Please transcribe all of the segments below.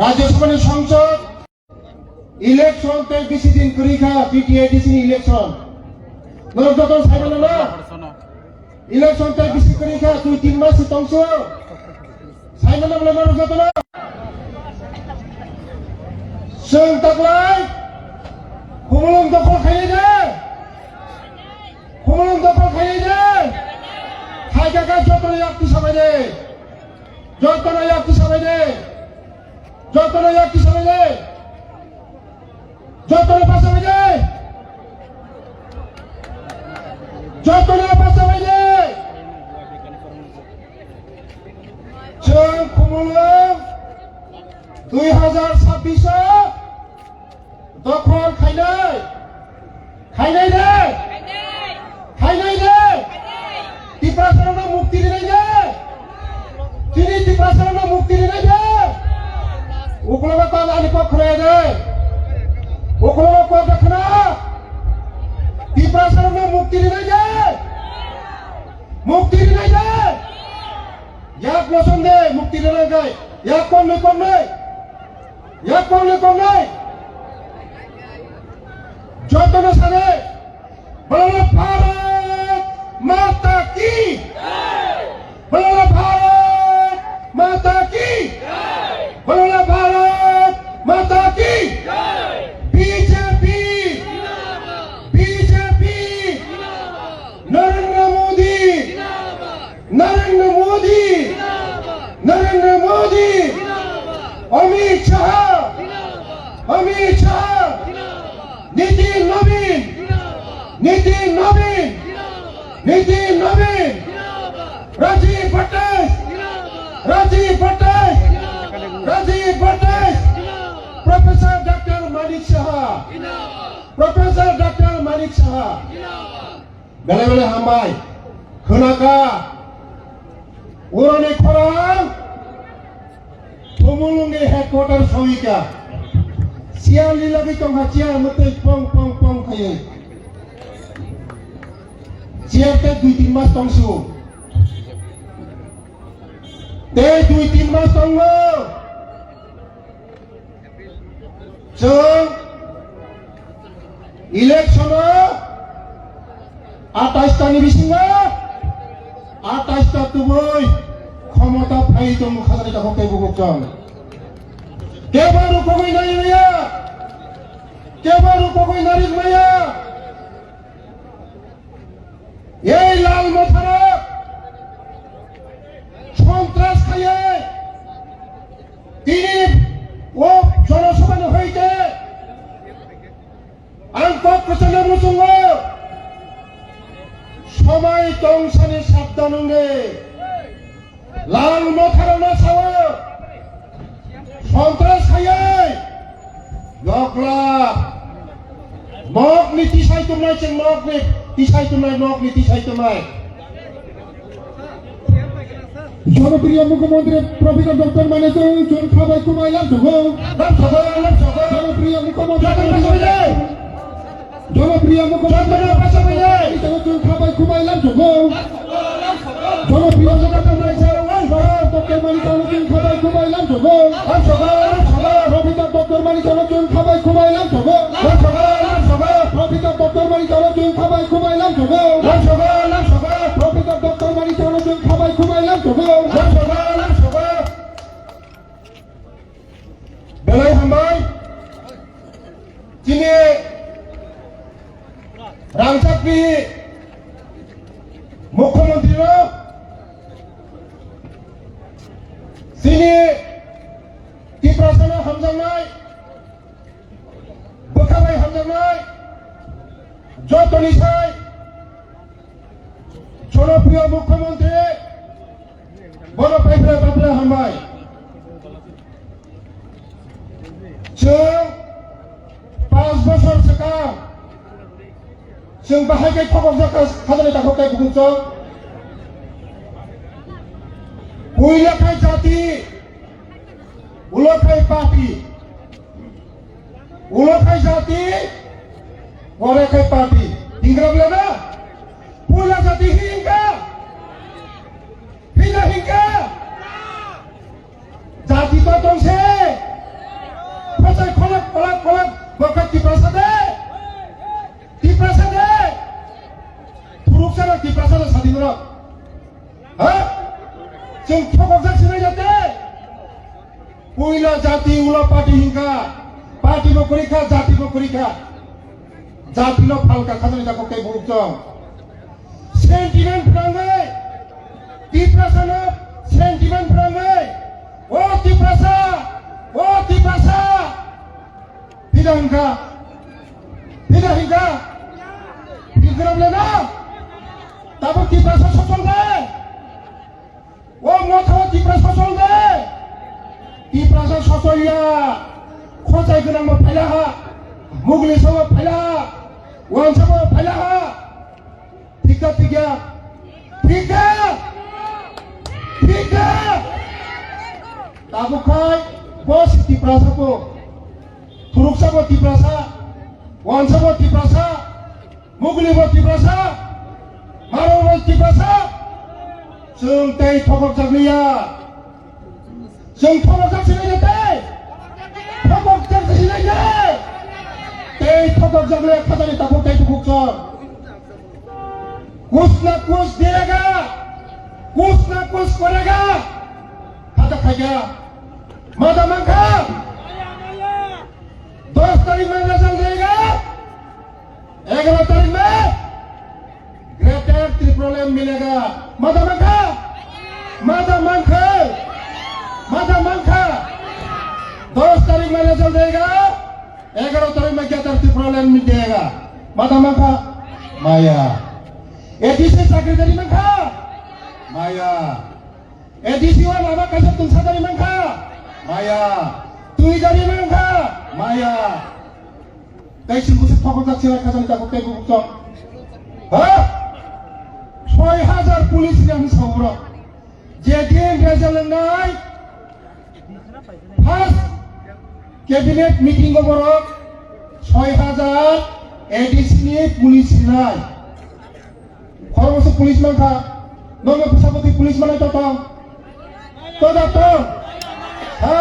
রাজ্যসভার সংসদ ইলেকশন তে বেশি দিন করিখা পিটিআইডিসি ইলেকশন নরদতন সাইবেন না ইলেকশন তে বেশি করিখা 2-3 মাস তংস সাইবেন না নরদতন जों दाख्लै खमलम दखल खायो खमलम दखल खायो खायगागा जतन याक्ति साबायदे जतन याक्ति साबायदे जतन याक्ति साबायदे जतन पासाबायदे जतन पासाबायदे जों खमलम 2026 दखल खायनाय दे टिप्रासारानो मुक्ति दिनाय दे तिनि टिप्रासारानो मुक्ति दिनाय दे उकलबा तान आनि पखराय दे उकलबा को देखना टिप्रासारानो मुक्ति दिनाय दे याक नसन दे मुक्ति दिनाय गाय याक कम नहीं जतन सारे बोलो भारत माता की बोलो भारत माता की बोलो भारत माता की बीजेपी नरेंद्र मोदी अमित शाह नितिन नवीन राजीव भट्टाचार्य प्रोफेसर डॉक्टर मानिक शाह बेले हामबाय खोनाका उरानि खरां थुमुलुंनि हेडक्वार्टार सहिका सियार लीलाबी तंहा सियार मते पं खायो सियार ते 2-3 मास तंसु ते 2-3 मास तंगो जों इलेक्शन 28 तानि बिसिङा 28 ता तुबै क्षमता फाइ दं खाजानि ताखौ बुगुकजों केबारु कोगै नारिक माया এই লাল মাথারা সন্ত্রাস খাইয়ে তিনি ও জনসভানে হইতে আন্তঃপ্রচারের মুসঙ্গ সময় দংশনে সাবধান লাল মাথারা না ছাওয়া সন্ত্রাস খাইয়ে নক নীতি সাইতুমনাই চেং নক নীতি সাইতুমনাই জনপ্রিয় মুখ্যমন্ত্রী প্রফেসর ডক্টর মানিক জন খাবাই কুমাইলাম জগো জনপ্রিয় মুখ্যমন্ত্রী জন খাবাই কুমাইলাম জগো জনপ্রিয় ডক্টর মানিক জন খাবাই কুমাইলাম জগো প্রফেসর ডক্টর মানিক জন খাবাই কুমাইলাম জগো প্রফেসর ডক্টর মানিক জন খাবাই কুমাইলাম জগো প্রফেসর ডক্টর মানিক জন খাবাই কুমাইলাম জগো বেলাই হামবাই তিনি রাংচাকরি মুখ্যমন্ত্রী তিনি टिप्रासाराव हामजानाय बोखाबाय हामजानाय जतनिसाय जनप्रिय मुख्यमंत्री बनपाइफ्रा बाफ्रा हामबाय जों 5 बोसोर सिगां जों बाहायगे खबर खाजानि दाखौखाय बुगुकजों उइलाखाय जाति उलखाय पार्टी उलखाय जाति वरेखाय पार्टी हिंग्रा बोला पुला जाति हिंगा जाति तो दंसे kolak bakat Tiprasade turuk sana Tiprasade sadinora ha जों थकक जासिनाय जाते उइला जाति उला पार्टी हिंका पार्टी को करिखा जाति को करिखा जाति लो फालका खाजनि जाको कै बुकजों सेंटिमेंट फ्रांगै Tiprasana sentimen फ्रांगै ओ Tiprasa tidak hingga digeram lena tapi Tiprasa sosol deh oh mau tahu Tiprasa sosol deh Tiprasa sosol ya khosai genang mau pelaha mugli sama pelaha wan sama pelaha tiga tabu kai bos Tiprasa ko turuk sama Tiprasa wan sama Tiprasa mugli sama Tiprasa marau sama Tiprasa जों दै थकक जागलिया जों थकक जासिनाय जाते थकक जासिनाय जाते दै थकक जागलिया खाजानि ताखौ दै थकक कुछ ना कुछ देगा कुछ ना कुछ करेगा खाता खाएगा मादा मांगा 10 तारीख में रिजल्ट देगा 11 तारीख में ग्रेटर ट्रिप्रोलियम मिलेगा मादा मांखा 10 तारीख में रिजल्ट देगा 11 तारीख में ग्रेटर ट्रिप्रोलियम मिलेगा मादा मांखा माया एडीसी सेक्रेटरी मांखा माया एडीसी वा लामा कसब तुमसादारी मांखा माया तुइजारी मांखा माया कैसिम बुसे थकक जासिनाय खाजानि ताखौ कै बुकजों हा 6000 police yang sauro jadi rejalanai first cabinet meeting ko borok 6000 ADC ni pulis nai khorobose pulis mangka nomo pusapoti pulis manai to ha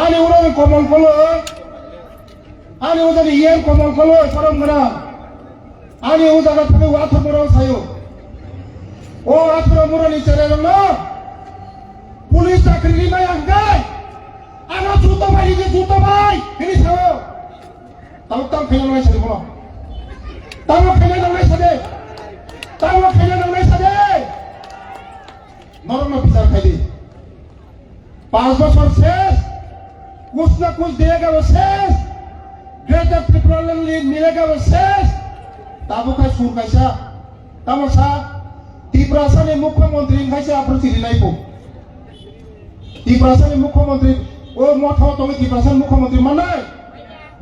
ani urang komon kolo ani udani yen komon kolo sorom gana ani ujaga thake wathor moro sayo o athro moro ni chale no pulis chakri mai angkai ana juto bhai ini sao tam khela nai sade bolo tam khela nai sade norma বিচার খাইলি 5 বছর শেষ कुछ ना कुछ देगा वो शेष ग्रेटर ट्रिप्रोलियम मिलेगा वो शेष ताबो काय सुर कायसा तामसा Tiprasani मुख्यमंत्री कायसा आपन सिरिनाय को Tiprasani मुख्यमंत्री ओ मथो तो Tiprasani मुख्यमंत्री मानाय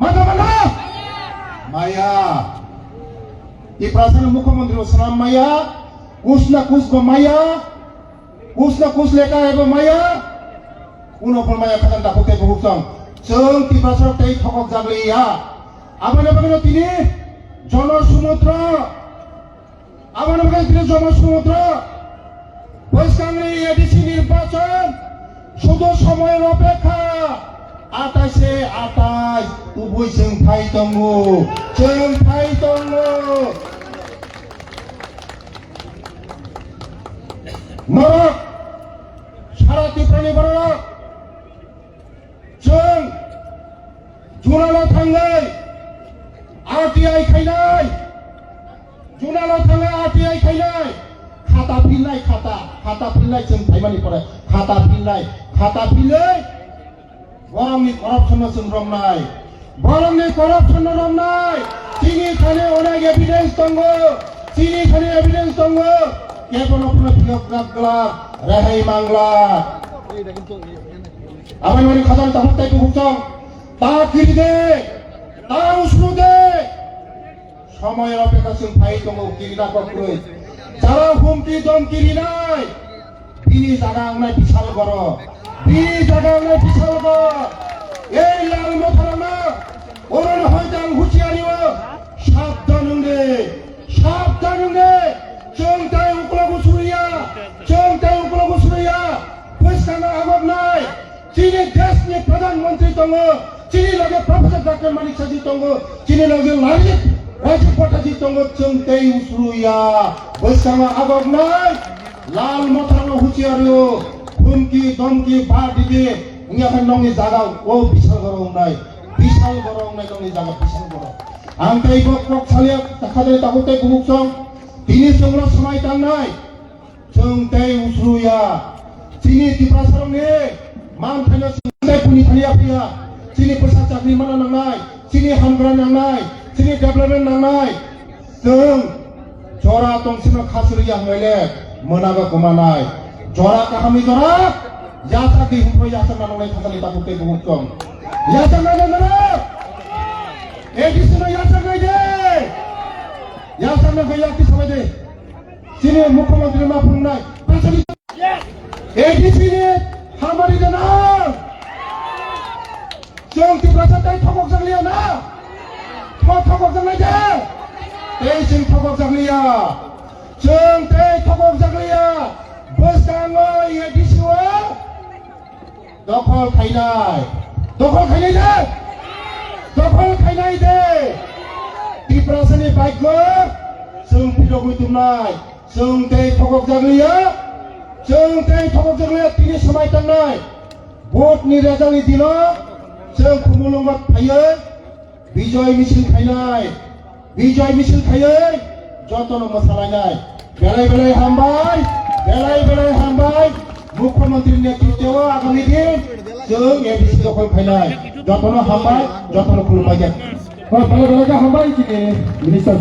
मादा माया Tiprasani मुख्यमंत्री सलाम माया कुछ ना कुछ लेका है वो माया उनो परमाया खाजान दाखौ कै बुकजों जों Tiprasa कै थकक जागलिया आबानो बागनो तिनि जनसमुद्र आबानो बागनो तिनि जनसमुद्र बैसांनि एडिसि निर्वाचन শুধু সময়ের অপেক্ষা 28 তুবুই जों फाइ दङ नरक सारा Tiprani बरक जों जुनालाव थांनाय RTI खायनाय जुनालाव थांनाय RTI खायनाय खाता फिननाय जों थाइमानि फराय खाता फिननाय बरंनि करपसन जों रमनाय चिनि खाने अनेक एभिडेन्स दङ केवल अपना फिलगला रेहाय मांगला आबान मानि खाजान ताहु ताइखौ बुकजों ता किरिदे ता उसनुदे সময়ের অপেক্ষা जों फाइ दङ किरिना कक्रुइ যারা হুমকি দমকিরি নাই বিনি জায়গা আংনাय বিশাল বড় এই লাল মথারানা ওরন হয়দাং হুঁশিয়ারিও সাবধান রে जों তাই উকলাবো সুরিয়া পয়সানা আবাব নাই যিনি দেশनि प्रधानमंत्री दङ chini lagi Profesor Dr. Manik Saji tongo chini lagi Lajit Wajib Pataji tongo chung tei usruya bersama agak naik lal motorno huciario humki domki badigi ngiakan nongi jaga o bisal gorong naik nongi jaga bisal gorong angkai bok salia takade takute bubuk song tini songro samai tanai chung tei usruya chini diprasarong ne mang thanya sundai puni thania pia chini persat chakri mana nangai chini hamgran nangai chini development nangai chung jora tongsino khasuri yang mele menaga kumanai jora kahami jora yasa di humpro yasa nangai thakali takute bubuk song yasa nangai edisino yasa nangai yasa nangai yaki sampai de chini mukhyamantri ma pungnai pasali edisini hamari dana जों तिब्रासा दै थगक जागलिया ना थगक जागलिया दै जों थगक जागलिया जों दै थगक जागलिया बोसाङो एडिसिवा दखल खायनाय दे तिब्रासानि बाइकबो जों video बुथुमनाय जों दै थगक जागलिया तिनि समाय थांनाय भटनि रेजाल्टनि दिनाव जों खुमुलुंगात थायो बिजय मिছিল खायो जतन मोसालायनाय बेलाय हामबाय मुख्यमंत्री नेतृत्व आगामी दिन जों एबिसि दखल खायनाय जतन हामबाय जतन खुलुमबाय बेलाय हामबाय मिनिस्टार